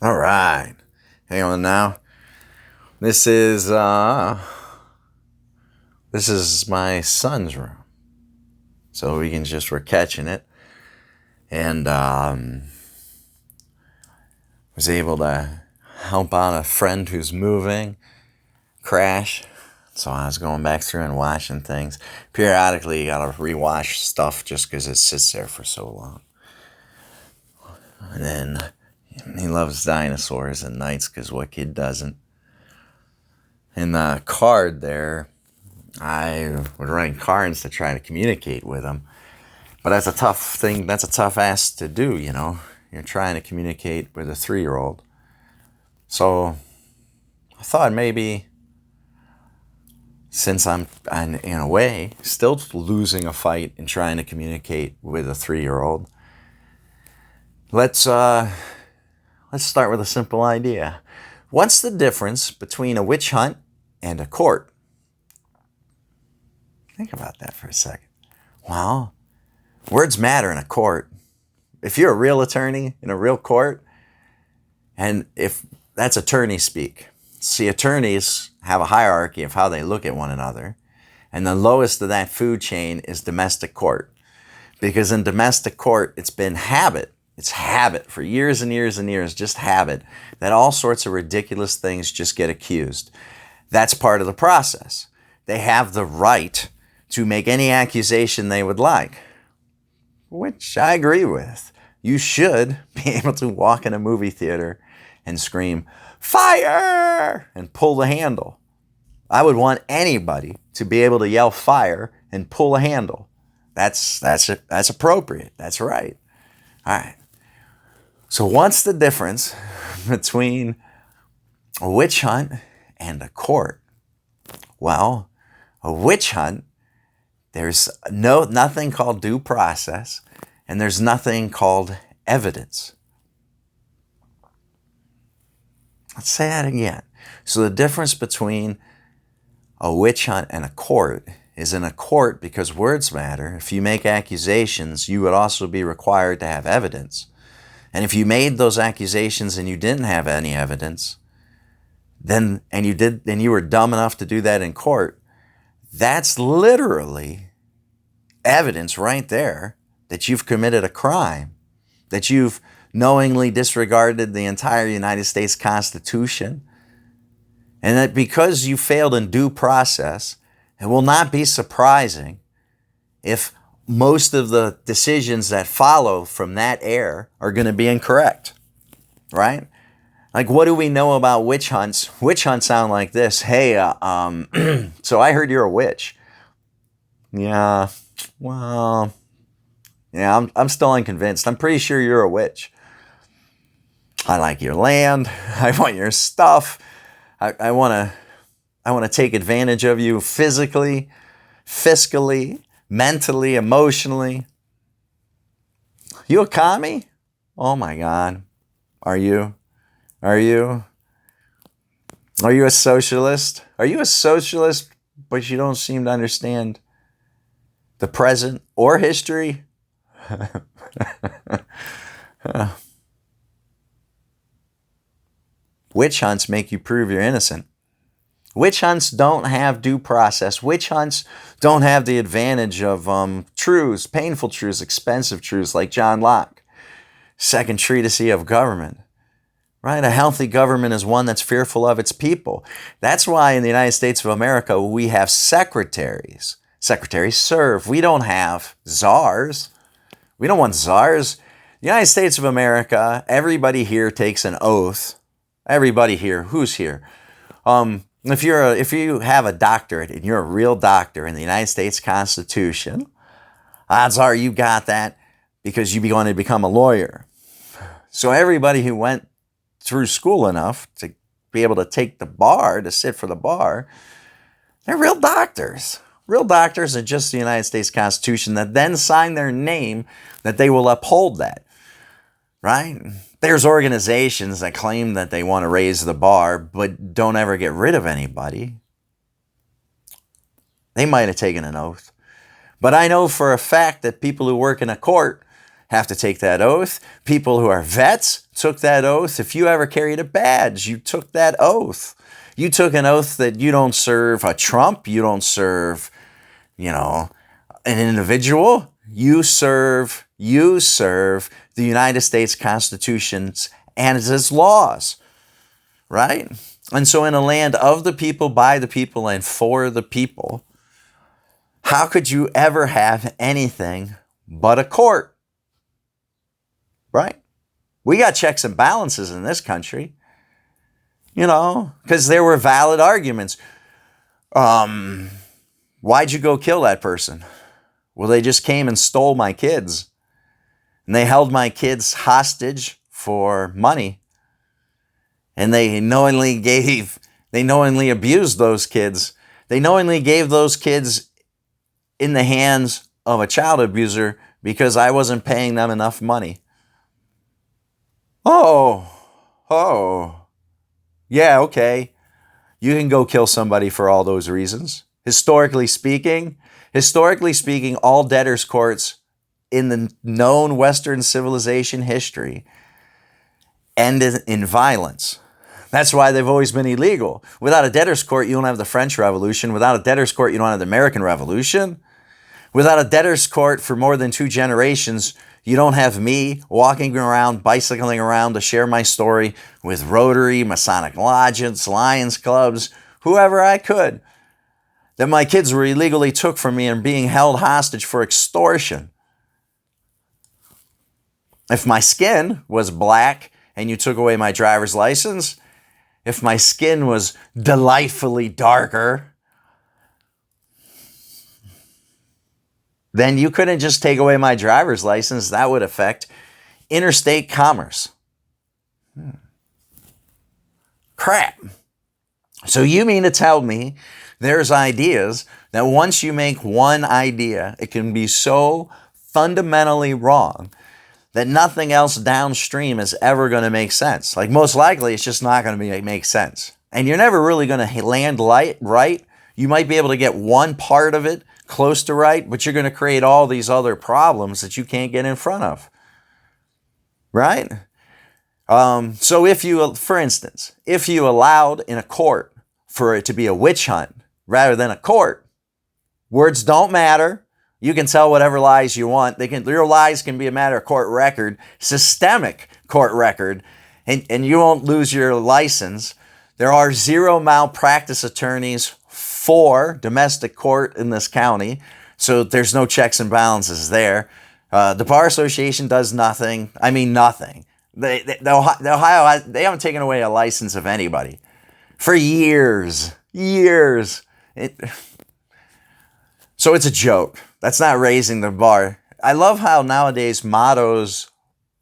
All right. Hang on now. This is uh this is my son's room. So we're catching it. And was able to help out a friend who's moving, crash. So I was going back through and washing things. Periodically you gotta rewash stuff just because it sits there for so long. And then he loves dinosaurs and nights because what kid doesn't? In the card there, I would write cards to try to communicate with him. But that's a tough thing. That's a tough ask to do, you know. You're trying to communicate with a 3-year-old. So I thought maybe, since I'm in a way still losing a fight in trying to communicate with a 3-year-old, let's start with a simple idea. What's the difference between a witch hunt and a court? Think about that for a second. Well, words matter in a court. If you're a real attorney in a real court, and if that's attorney speak. See, attorneys have a hierarchy of how they look at one another, and the lowest of that food chain is domestic court. Because in domestic court, it's been habit. It's habit for years and years and years, just habit, that all sorts of ridiculous things just get accused. That's part of the process. They have the right to make any accusation they would like, which I agree with. You should be able to walk in a movie theater and scream, "Fire!" and pull the handle. I would want anybody to be able to yell fire and pull a handle. That's appropriate. That's right. All right. So what's the difference between a witch hunt and a court? Well, a witch hunt, there's nothing called due process, and there's nothing called evidence. Let's say that again. So the difference between a witch hunt and a court is, in a court, because words matter, if you make accusations, you would also be required to have evidence. And if you made those accusations and you didn't have any evidence, and you were dumb enough to do that in court, that's literally evidence right there that you've committed a crime, that you've knowingly disregarded the entire United States Constitution, and that because you failed in due process, it will not be surprising if most of the decisions that follow from that error are going to be incorrect, right? Like, what do we know about witch hunts? Witch hunts sound like this. Hey, so I heard you're a witch. Yeah, well, yeah, I'm still unconvinced. I'm pretty sure you're a witch. I like your land. I want your stuff. I want to take advantage of you physically, fiscally, mentally, emotionally. You a commie? Oh my God. Are you? Are you? Are you a socialist? Are you a socialist, but you don't seem to understand the present or history? Witch hunts make you prove you're innocent. Witch hunts don't have due process. Witch hunts don't have the advantage of truths, painful truths, expensive truths, like John Locke, Second Treatise of Government. Right? A healthy government is one that's fearful of its people. That's why in the United States of America we have secretaries. Secretaries serve. We don't have czars. We don't want czars. The United States of America, everybody here takes an oath. Everybody here, who's here? If you have a doctorate and you're a real doctor in the United States Constitution, odds are you got that because you want to become a lawyer. So everybody who went through school enough to be able to take the bar, to sit for the bar, they're real doctors. Real doctors are just the United States Constitution that then sign their name that they will uphold that. Right? There's organizations that claim that they want to raise the bar, but don't ever get rid of anybody. They might have taken an oath. But I know for a fact that people who work in a court have to take that oath. People who are vets took that oath. If you ever carried a badge, you took that oath. You took an oath that you don't serve a Trump, you don't serve, an individual. You serve the United States Constitution and its laws, right? And so in a land of the people, by the people, and for the people, how could you ever have anything but a court? Right? We got checks and balances in this country, because there were valid arguments. Why'd you go kill that person? Well, they just came and stole my kids. And they held my kids hostage for money. And they knowingly abused those kids. They knowingly gave those kids in the hands of a child abuser because I wasn't paying them enough money. Oh, yeah, okay. You can go kill somebody for all those reasons. Historically speaking, all debtors courts in the known Western civilization history ended in violence. That's why they've always been illegal. Without a debtors court, you don't have the French Revolution. Without a debtors court, you don't have the American Revolution. Without a debtors court for more than 2 generations, you don't have me walking around, bicycling around to share my story with Rotary, Masonic Lodges, Lions Clubs, whoever I could, that my kids were illegally took from me and being held hostage for extortion. If my skin was black and you took away my driver's license, if my skin was delightfully darker, then you couldn't just take away my driver's license. That would affect interstate commerce. Crap. So you mean to tell me there's ideas that once you make one idea, it can be so fundamentally wrong that nothing else downstream is ever going to make sense. Like most likely, it's just not going to make sense. And you're never really going to land right. You might be able to get one part of it close to right, but you're going to create all these other problems that you can't get in front of. Right? So for instance, if you allowed in a court for it to be a witch hunt rather than a court, words don't matter. You can tell whatever lies you want. Your lies can be a matter of court record, systemic court record, and you won't lose your license. There are 0 malpractice attorneys for domestic court in this county, so there's no checks and balances there. The Bar Association does nothing. I mean, nothing. Ohio, they haven't taken away a license of anybody for years. So it's a joke. That's not raising the bar. I love how nowadays mottos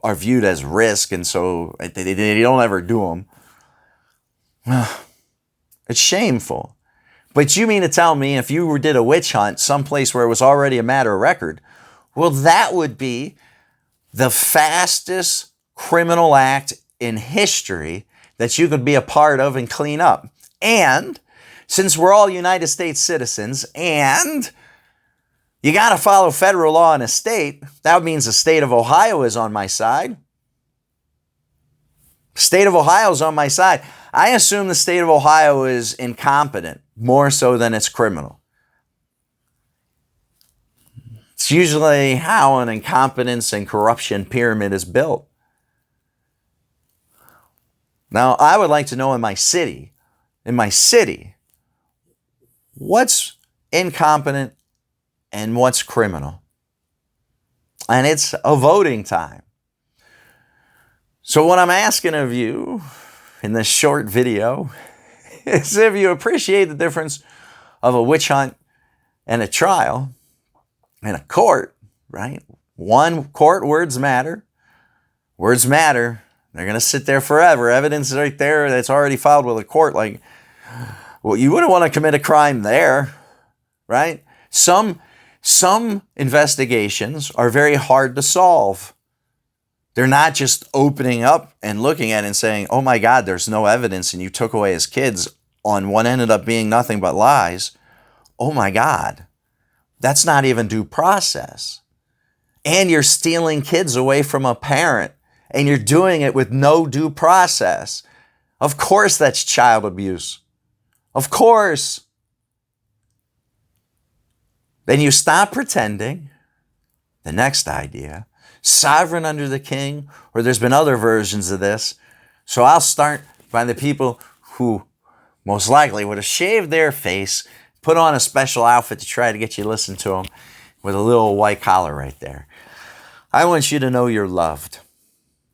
are viewed as risk, and so they don't ever do them. It's shameful. But you mean to tell me if you did a witch hunt someplace where it was already a matter of record, well, that would be the fastest criminal act in history that you could be a part of and clean up. And since we're all United States citizens and you got to follow federal law in a state, that means the state of Ohio is on my side. State of Ohio is on my side. I assume the state of Ohio is incompetent, more so than it's criminal. It's usually how an incompetence and corruption pyramid is built. Now, I would like to know in my city, what's incompetent and what's criminal. And it's a voting time. So what I'm asking of you in this short video is if you appreciate the difference of a witch hunt and a trial and a court, right? One, court, words matter. Words matter. They're going to sit there forever. Evidence is right there that's already filed with a court. Like, well, you wouldn't want to commit a crime there, right? Some investigations are very hard to solve. They're not just opening up and looking at it and saying, oh my God, there's no evidence and you took away his kids on what ended up being nothing but lies. Oh my God, that's not even due process. and you're stealing kids away from a parent, and you're doing it with no due process. Of course that's child abuse. Of course. Then you stop pretending. The next idea, sovereign under the king, or there's been other versions of this. So I'll start by the people who most likely would have shaved their face, put on a special outfit to try to get you to listen to them with a little white collar right there. I want you to know you're loved.